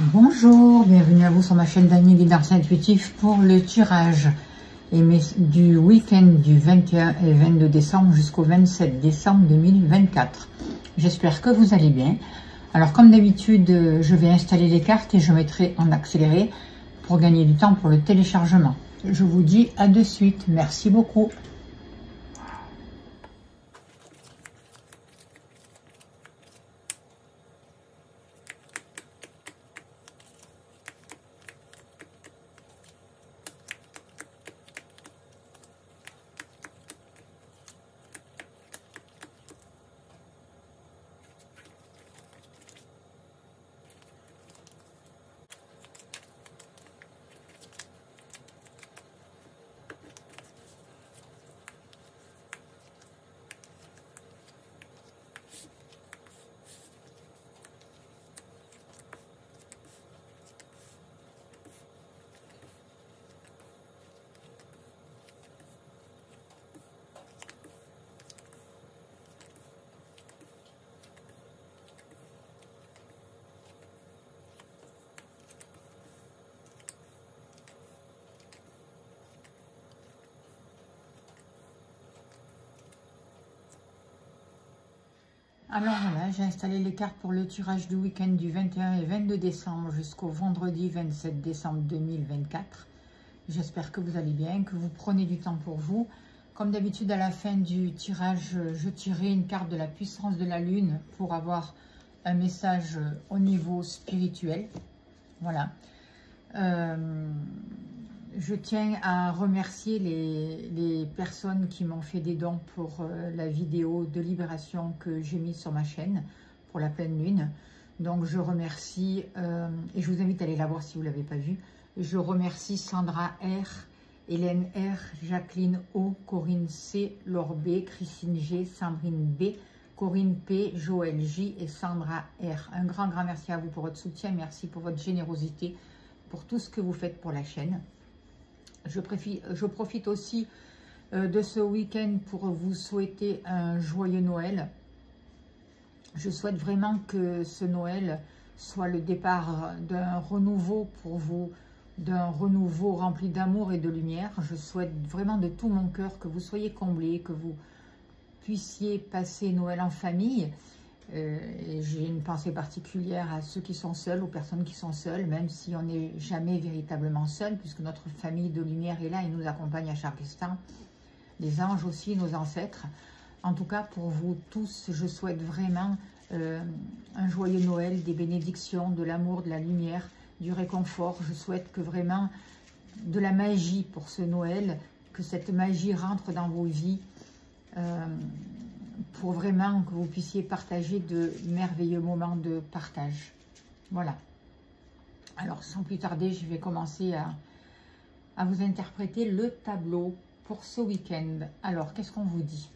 Bonjour, bienvenue à vous sur ma chaîne Dany Guidance Intuitif pour le tirage du week-end du 21 et 22 décembre jusqu'au 27 décembre 2024. J'espère que vous allez bien. Alors comme d'habitude, je vais installer les cartes et je mettrai en accéléré pour gagner du temps pour le téléchargement. Je vous dis à de suite. Merci beaucoup. Alors voilà, j'ai installé les cartes pour le tirage du week-end du 21 et 22 décembre jusqu'au vendredi 27 décembre 2024. J'espère que vous allez bien, que vous prenez du temps pour vous. Comme d'habitude, à la fin du tirage, je tirerai une carte de la puissance de la lune pour avoir un message au niveau spirituel. Voilà. Je tiens à remercier les personnes qui m'ont fait des dons pour la vidéo de libération que j'ai mise sur ma chaîne pour la pleine lune. Donc je remercie, et je vous invite à aller la voir si vous ne l'avez pas vue. Je remercie Sandra R, Hélène R, Jacqueline O, Corinne C, Laure B, Christine G, Sandrine B, Corinne P, Joël J et Sandra R. Un grand merci à vous pour votre soutien, merci pour votre générosité, pour tout ce que vous faites pour la chaîne. Je profite aussi de ce week-end pour vous souhaiter un joyeux Noël. Je souhaite vraiment que ce Noël soit le départ d'un renouveau pour vous, d'un renouveau rempli d'amour et de lumière. Je souhaite vraiment de tout mon cœur que vous soyez comblés, que vous puissiez passer Noël en famille. J'ai une pensée particulière à ceux qui sont seuls, aux personnes qui sont seules, même si on n'est jamais véritablement seul, puisque notre famille de lumière est là et nous accompagne à chaque instant. Les anges aussi, nos ancêtres. En tout cas, pour vous tous, je souhaite vraiment un joyeux Noël, des bénédictions, de l'amour, de la lumière, du réconfort. Je souhaite que vraiment de la magie pour ce Noël, que cette magie rentre dans vos vies, pour vraiment que vous puissiez partager de merveilleux moments de partage. Voilà. Alors, sans plus tarder, je vais commencer à vous interpréter le tableau pour ce week-end. Alors, qu'est-ce qu'on vous dit?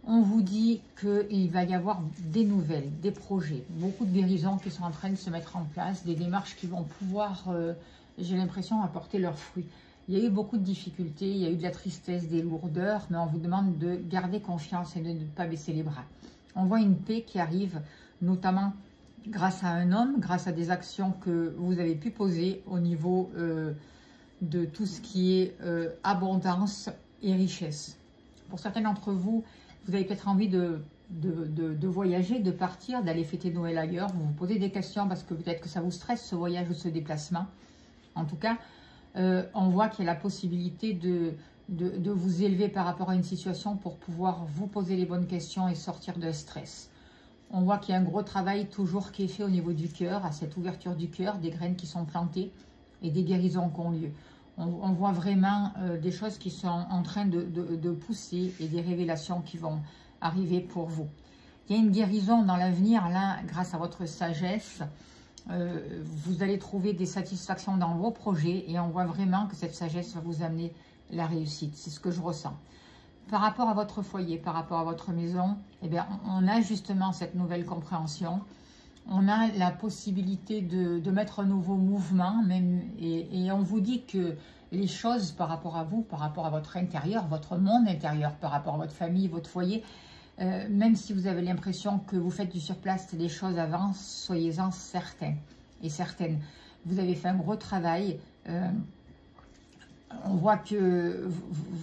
On vous dit qu'il va y avoir des nouvelles, des projets, beaucoup de guérisons qui sont en train de se mettre en place, des démarches qui vont pouvoir, j'ai l'impression, apporter leurs fruits. Il y a eu beaucoup de difficultés, il y a eu de la tristesse, des lourdeurs, mais on vous demande de garder confiance et de ne pas baisser les bras. On voit une paix qui arrive, notamment grâce à un homme, grâce à des actions que vous avez pu poser au niveau de tout ce qui est abondance et richesse. Pour certains d'entre vous, vous avez peut-être envie de voyager, de partir, d'aller fêter Noël ailleurs. Vous vous posez des questions parce que peut-être que ça vous stresse, ce voyage ou ce déplacement. En tout cas, on voit qu'il y a la possibilité de vous élever par rapport à une situation pour pouvoir vous poser les bonnes questions et sortir de stress. On voit qu'il y a un gros travail toujours qui est fait au niveau du cœur, à cette ouverture du cœur, des graines qui sont plantées et des guérisons qui ont lieu. On voit vraiment des choses qui sont en train de pousser et des révélations qui vont arriver pour vous. Il y a une guérison dans l'avenir, là, grâce à votre sagesse. Vous allez trouver des satisfactions dans vos projets et on voit vraiment que cette sagesse va vous amener la réussite. C'est ce que je ressens. Par rapport à votre foyer, par rapport à votre maison, eh bien, on a justement cette nouvelle compréhension. On a la possibilité de mettre un nouveau mouvement même, et on vous dit que les choses par rapport à vous, par rapport à votre intérieur, votre monde intérieur, par rapport à votre famille, votre foyer, même si vous avez l'impression que vous faites du surplace, les choses avancent, soyez-en certains. et certaine. Vous avez fait un gros travail. On voit que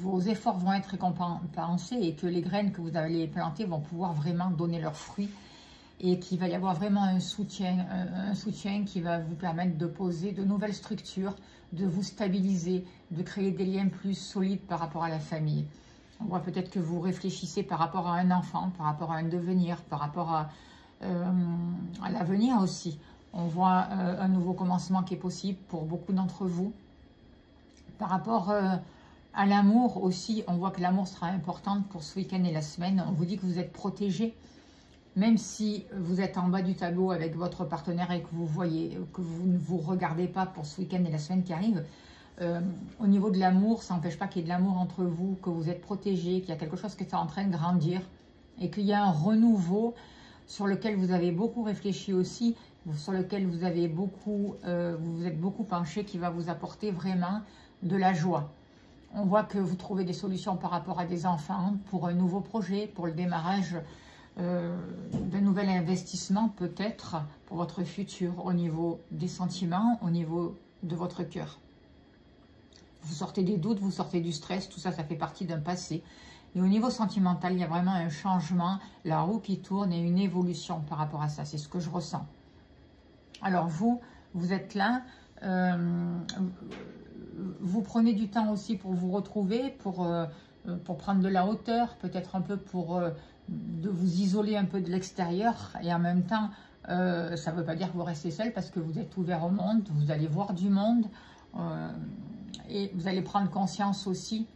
vos efforts vont être récompensés et que les graines que vous allez planter vont pouvoir vraiment donner leurs fruits et qu'il va y avoir vraiment un soutien qui va vous permettre de poser de nouvelles structures, de vous stabiliser, de créer des liens plus solides par rapport à la famille. On voit peut-être que vous réfléchissez par rapport à un enfant, par rapport à un devenir, par rapport à l'avenir aussi. On voit un nouveau commencement qui est possible pour beaucoup d'entre vous. Par rapport à l'amour aussi, on voit que l'amour sera important pour ce week-end et la semaine. On vous dit que vous êtes protégé, même si vous êtes en bas du tableau avec votre partenaire et que vous voyez, que vous ne vous regardez pas pour ce week-end et la semaine qui arrive. Au niveau de l'amour, ça n'empêche pas qu'il y ait de l'amour entre vous, que vous êtes protégé, qu'il y a quelque chose qui est en train de grandir et qu'il y a un renouveau sur lequel vous avez beaucoup réfléchi aussi, sur lequel vous avez beaucoup, vous êtes beaucoup penché, qui va vous apporter vraiment de la joie. On voit que vous trouvez des solutions par rapport à des enfants, pour un nouveau projet, pour le démarrage d'un nouvel investissement peut-être pour votre futur au niveau des sentiments, au niveau de votre cœur. Vous sortez des doutes, vous sortez du stress, tout ça, ça fait partie d'un passé. Et au niveau sentimental, il y a vraiment un changement, la roue qui tourne et une évolution par rapport à ça. C'est ce que je ressens. Alors vous êtes là, vous prenez du temps aussi pour vous retrouver, pour prendre de la hauteur, peut-être un peu pour de vous isoler un peu de l'extérieur. Et en même temps, ça ne veut pas dire que vous restez seul parce que vous êtes ouvert au monde, vous allez voir du monde. Et vous allez prendre conscience aussi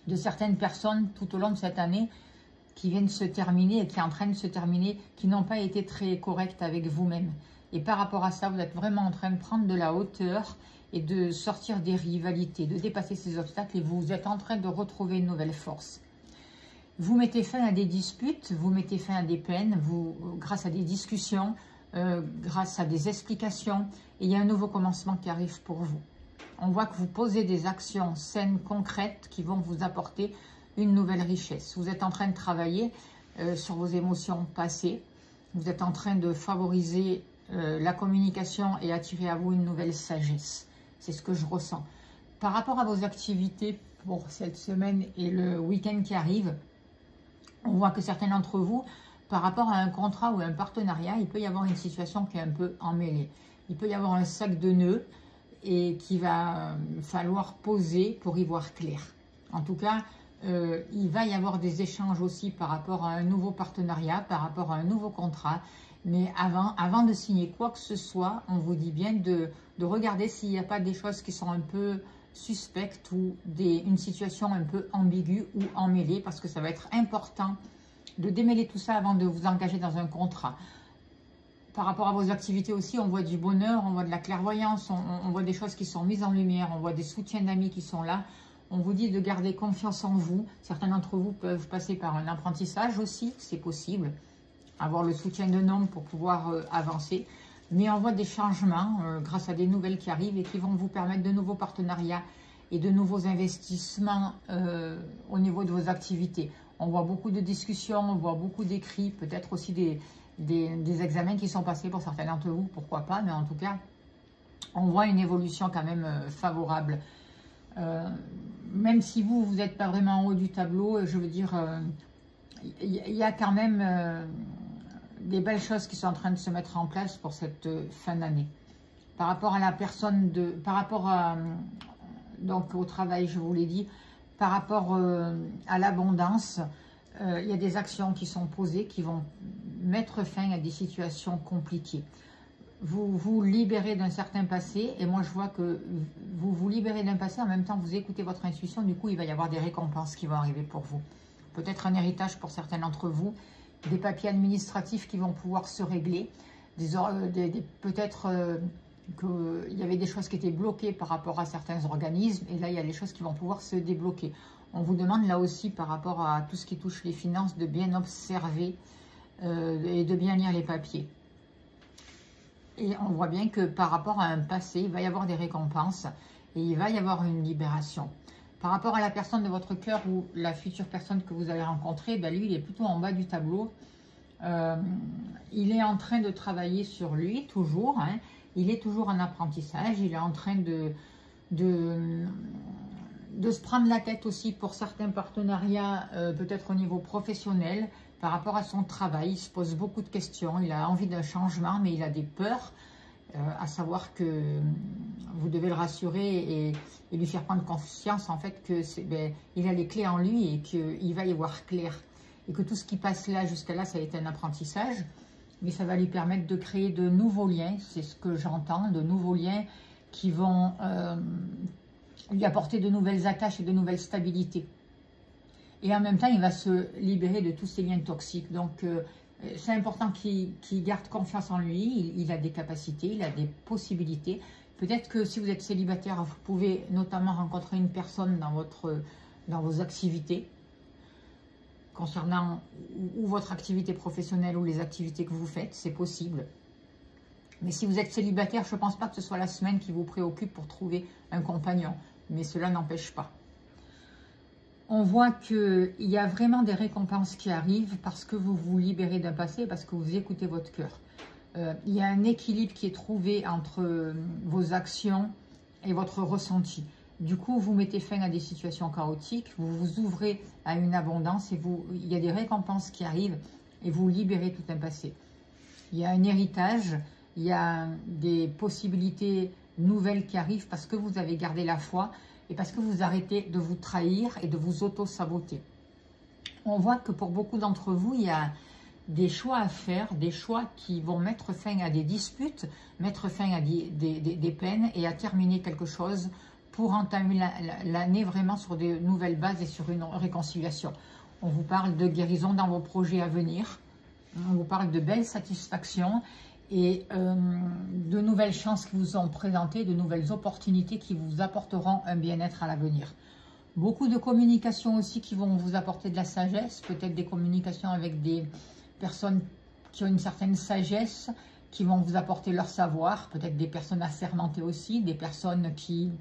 de certaines personnes tout au long de cette année qui viennent se terminer et qui sont en train de se terminer, qui n'ont pas été très correctes avec vous-même. Et par rapport à ça, vous êtes vraiment en train de prendre de la hauteur et de sortir des rivalités, de dépasser ces obstacles et vous êtes en train de retrouver une nouvelle force. Vous mettez fin à des disputes, vous mettez fin à des peines, grâce à des discussions, grâce à des explications, et il y a un nouveau commencement qui arrive pour vous. On voit que vous posez des actions saines, concrètes, qui vont vous apporter une nouvelle richesse. Vous êtes en train de travailler sur vos émotions passées. Vous êtes en train de favoriser la communication et attirer à vous une nouvelle sagesse. C'est ce que je ressens. Par rapport à vos activités pour cette semaine et le week-end qui arrive, on voit que certains d'entre vous, par rapport à un contrat ou un partenariat, il peut y avoir une situation qui est un peu emmêlée. Il peut y avoir un sac de nœuds et qu'il va falloir poser pour y voir clair. En tout cas, il va y avoir des échanges aussi par rapport à un nouveau partenariat, par rapport à un nouveau contrat. Mais avant de signer quoi que ce soit, on vous dit bien de regarder s'il n'y a pas des choses qui sont un peu suspectes ou une situation un peu ambiguë ou emmêlée, parce que ça va être important de démêler tout ça avant de vous engager dans un contrat. Par rapport à vos activités aussi, on voit du bonheur, on voit de la clairvoyance, on voit des choses qui sont mises en lumière, on voit des soutiens d'amis qui sont là. On vous dit de garder confiance en vous. Certains d'entre vous peuvent passer par un apprentissage aussi, c'est possible. Avoir le soutien d'un homme pour pouvoir avancer. Mais on voit des changements grâce à des nouvelles qui arrivent et qui vont vous permettre de nouveaux partenariats et de nouveaux investissements au niveau de vos activités. On voit beaucoup de discussions, on voit beaucoup d'écrits, peut-être aussi des examens qui sont passés pour certains d'entre vous, pourquoi pas, mais en tout cas, on voit une évolution quand même favorable. Même si vous n'êtes pas vraiment en haut du tableau, je veux dire, il y a quand même des belles choses qui sont en train de se mettre en place pour cette fin d'année. Par rapport à la personne, par rapport à, donc au travail, je vous l'ai dit, par rapport à l'abondance, il y a des actions qui sont posées qui vont mettre fin à des situations compliquées. Vous vous libérez d'un certain passé, et moi je vois que vous vous libérez d'un passé, en même temps vous écoutez votre intuition, du coup il va y avoir des récompenses qui vont arriver pour vous. Peut-être un héritage pour certains d'entre vous, des papiers administratifs qui vont pouvoir se régler, peut-être qu'il y avait des choses qui étaient bloquées par rapport à certains organismes, et là il y a des choses qui vont pouvoir se débloquer. On vous demande là aussi par rapport à tout ce qui touche les finances de bien observer et de bien lire les papiers. Et on voit bien que par rapport à un passé, il va y avoir des récompenses et il va y avoir une libération. Par rapport à la personne de votre cœur ou la future personne que vous allez rencontrer, ben lui, il est plutôt en bas du tableau. Il est en train de travailler sur lui, toujours. Hein. Il est toujours en apprentissage. Il est en train de se prendre la tête aussi pour certains partenariats, peut-être au niveau professionnel, par rapport à son travail. Il se pose beaucoup de questions. Il a envie d'un changement, mais il a des peurs. À savoir que vous devez le rassurer et lui faire prendre conscience en fait que il a les clés en lui et qu'il va y voir clair. Et que tout ce qui passe là, jusqu'à là, ça a été un apprentissage. Mais ça va lui permettre de créer de nouveaux liens, c'est ce que j'entends, de nouveaux liens qui vont lui apporter de nouvelles attaches et de nouvelles stabilités. Et en même temps, il va se libérer de tous ces liens toxiques. Donc, c'est important qu'il garde confiance en lui. Il a des capacités, il a des possibilités. Peut-être que si vous êtes célibataire, vous pouvez notamment rencontrer une personne dans vos activités, concernant ou votre activité professionnelle ou les activités que vous faites, c'est possible. Mais si vous êtes célibataire, je ne pense pas que ce soit la semaine qui vous préoccupe pour trouver un compagnon. Mais cela n'empêche pas. On voit qu'il y a vraiment des récompenses qui arrivent parce que vous vous libérez d'un passé, parce que vous écoutez votre cœur. Il y a un équilibre qui est trouvé entre vos actions et votre ressenti. Du coup, vous mettez fin à des situations chaotiques, vous vous ouvrez à une abondance et il y a des récompenses qui arrivent et vous libérez tout un passé. Il y a un héritage, il y a des possibilités nouvelles qui arrivent parce que vous avez gardé la foi et parce que vous arrêtez de vous trahir et de vous auto-saboter. On voit que pour beaucoup d'entre vous, il y a des choix à faire, des choix qui vont mettre fin à des disputes, mettre fin à des peines et à terminer quelque chose pour entamer l'année vraiment sur de nouvelles bases et sur une réconciliation. On vous parle de guérison dans vos projets à venir, on vous parle de belles satisfactions et de nouvelles chances qui vous sont présentées, de nouvelles opportunités qui vous apporteront un bien-être à l'avenir. Beaucoup de communications aussi qui vont vous apporter de la sagesse, peut-être des communications avec des personnes qui ont une certaine sagesse, qui vont vous apporter leur savoir, peut-être des personnes assermentées aussi, des personnes qui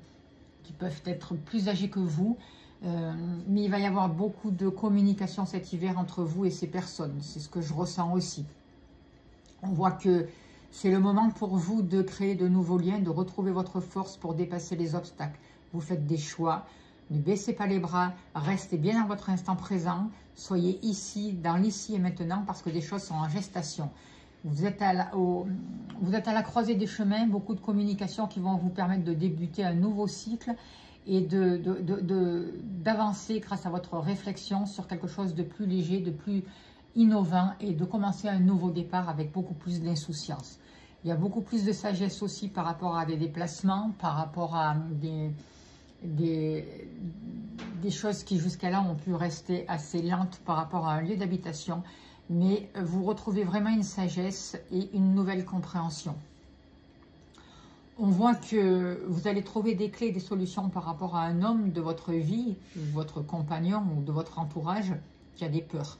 peuvent être plus âgées que vous, mais il va y avoir beaucoup de communication cet hiver entre vous et ces personnes, c'est ce que je ressens aussi. On voit que c'est le moment pour vous de créer de nouveaux liens, de retrouver votre force pour dépasser les obstacles. Vous faites des choix, ne baissez pas les bras, restez bien dans votre instant présent, soyez ici, dans l'ici et maintenant, parce que des choses sont en gestation. Vous êtes à la croisée des chemins, beaucoup de communications qui vont vous permettre de débuter un nouveau cycle et d'avancer grâce à votre réflexion sur quelque chose de plus léger, de plus innovant et de commencer un nouveau départ avec beaucoup plus d'insouciance. Il y a beaucoup plus de sagesse aussi par rapport à des déplacements, par rapport à des choses qui jusqu'à là ont pu rester assez lentes par rapport à un lieu d'habitation, mais vous retrouvez vraiment une sagesse et une nouvelle compréhension. On voit que vous allez trouver des clés, des solutions par rapport à un homme de votre vie, votre compagnon ou de votre entourage qui a des peurs.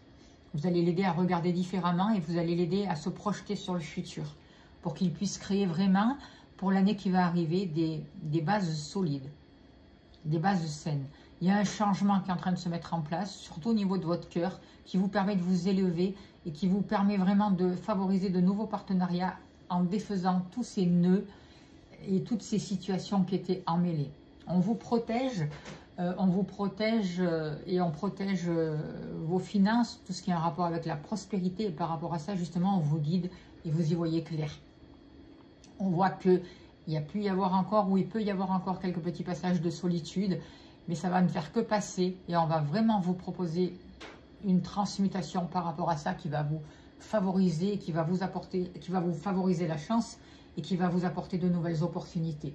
Vous allez l'aider à regarder différemment et vous allez l'aider à se projeter sur le futur pour qu'il puisse créer vraiment, pour l'année qui va arriver, des bases solides, des bases saines. Il y a un changement qui est en train de se mettre en place, surtout au niveau de votre cœur, qui vous permet de vous élever et qui vous permet vraiment de favoriser de nouveaux partenariats en défaisant tous ces nœuds et toutes ces situations qui étaient emmêlées. On vous protège et on protège vos finances, tout ce qui est en rapport avec la prospérité. Et par rapport à ça, justement, on vous guide et vous y voyez clair. On voit qu'il y a pu y avoir encore, ou il peut y avoir encore quelques petits passages de solitude, mais ça va ne faire que passer et on va vraiment vous proposer une transmutation par rapport à ça qui va vous favoriser, qui va vous apporter, qui va vous favoriser la chance et qui va vous apporter de nouvelles opportunités.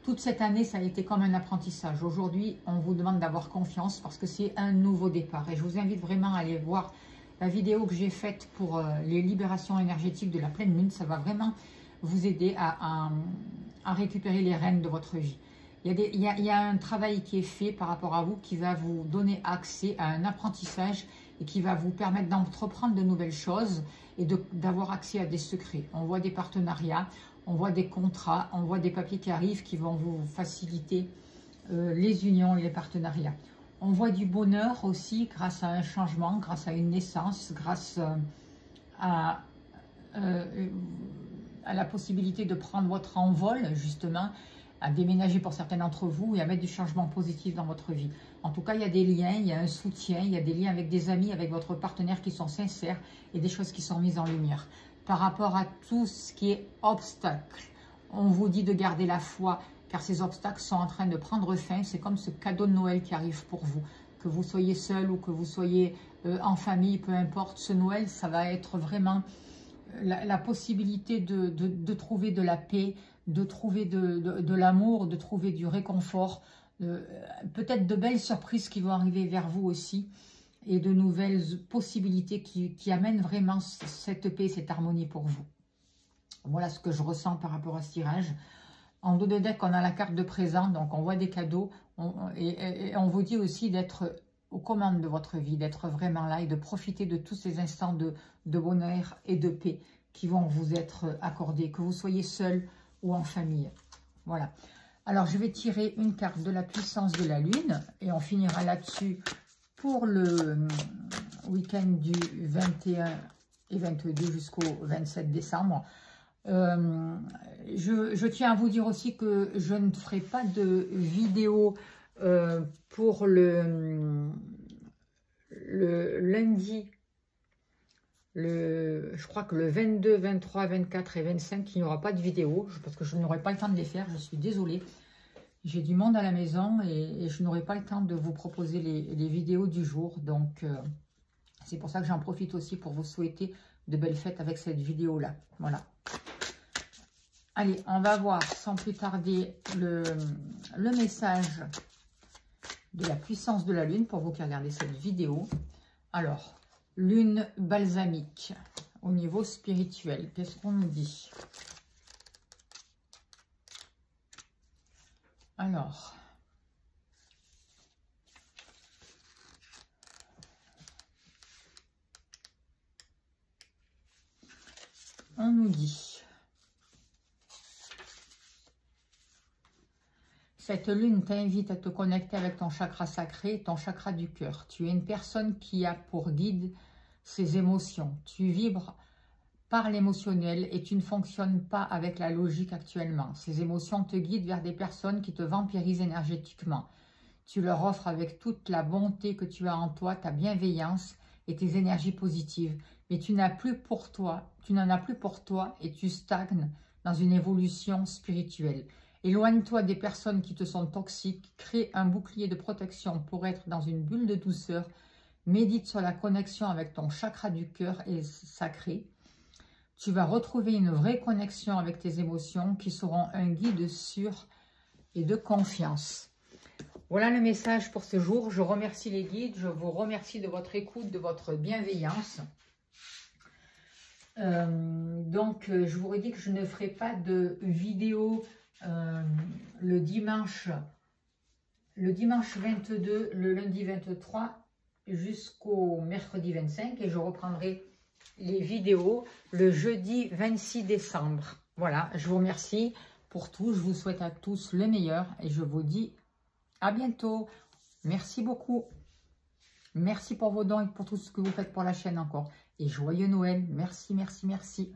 Toute cette année, ça a été comme un apprentissage. Aujourd'hui, on vous demande d'avoir confiance parce que c'est un nouveau départ. Et je vous invite vraiment à aller voir la vidéo que j'ai faite pour les libérations énergétiques de la pleine lune. Ça va vraiment vous aider à récupérer les rênes de votre vie. Il y a un travail qui est fait par rapport à vous qui va vous donner accès à un apprentissage et qui va vous permettre d'entreprendre de nouvelles choses et d'avoir accès à des secrets. On voit des partenariats, on voit des contrats, on voit des papiers qui arrivent qui vont vous faciliter les unions et les partenariats. On voit du bonheur aussi grâce à un changement, grâce à une naissance, grâce à la possibilité de prendre votre envol, justement, à déménager pour certains d'entre vous et à mettre du changement positif dans votre vie. En tout cas, il y a des liens, il y a un soutien, il y a des liens avec des amis, avec votre partenaire qui sont sincères et des choses qui sont mises en lumière. Par rapport à tout ce qui est obstacle, on vous dit de garder la foi, car ces obstacles sont en train de prendre fin. C'est comme ce cadeau de Noël qui arrive pour vous. Que vous soyez seul ou que vous soyez en famille, peu importe, ce Noël, ça va être vraiment la possibilité de trouver de la paix, de trouver de l'amour, de trouver du réconfort, peut-être de belles surprises qui vont arriver vers vous aussi, et de nouvelles possibilités qui amènent vraiment cette paix, cette harmonie pour vous. Voilà ce que je ressens par rapport à ce tirage. En dos de deck, on a la carte de présent, donc on voit des cadeaux, et on vous dit aussi d'être aux commandes de votre vie, d'être vraiment là et de profiter de tous ces instants de bonheur et de paix qui vont vous être accordés, que vous soyez seul ou en famille. Voilà. Alors, je vais tirer une carte de la puissance de la Lune et on finira là-dessus pour le week-end du 21 et 22 jusqu'au 27 décembre. Je tiens à vous dire aussi que je ne ferai pas de vidéo pour le lundi, je crois que le 22, 23, 24 et 25, il n'y aura pas de vidéo, parce que je n'aurai pas le temps de les faire, je suis désolée. J'ai du monde à la maison et je n'aurai pas le temps de vous proposer les vidéos du jour. Donc, c'est pour ça que j'en profite aussi pour vous souhaiter de belles fêtes avec cette vidéo-là. Voilà. Allez, on va voir sans plus tarder le message de la puissance de la Lune pour vous qui regardez cette vidéo. Alors, Lune balsamique au niveau spirituel. Qu'est-ce qu'on nous dit? Alors, on nous dit, cette lune t'invite à te connecter avec ton chakra sacré, ton chakra du cœur. Tu es une personne qui a pour guide ses émotions. Tu vibres par l'émotionnel et tu ne fonctionnes pas avec la logique actuellement. Ces émotions te guident vers des personnes qui te vampirisent énergétiquement. Tu leur offres avec toute la bonté que tu as en toi, ta bienveillance et tes énergies positives. Mais tu n'en as plus pour toi et tu stagnes dans une évolution spirituelle. Éloigne-toi des personnes qui te sont toxiques, crée un bouclier de protection pour être dans une bulle de douceur. Médite sur la connexion avec ton chakra du cœur et sacré. Tu vas retrouver une vraie connexion avec tes émotions qui seront un guide sûr et de confiance. Voilà le message pour ce jour. Je remercie les guides, je vous remercie de votre écoute, de votre bienveillance. Donc, je vous redis que je ne ferai pas de vidéo le dimanche 22, le lundi 23 jusqu'au mercredi 25 et je reprendrai les vidéos le jeudi 26 décembre. Voilà, je vous remercie pour tout. Je vous souhaite à tous le meilleur et je vous dis à bientôt. Merci beaucoup. Merci pour vos dons et pour tout ce que vous faites pour la chaîne encore. Et joyeux Noël. Merci, merci, merci.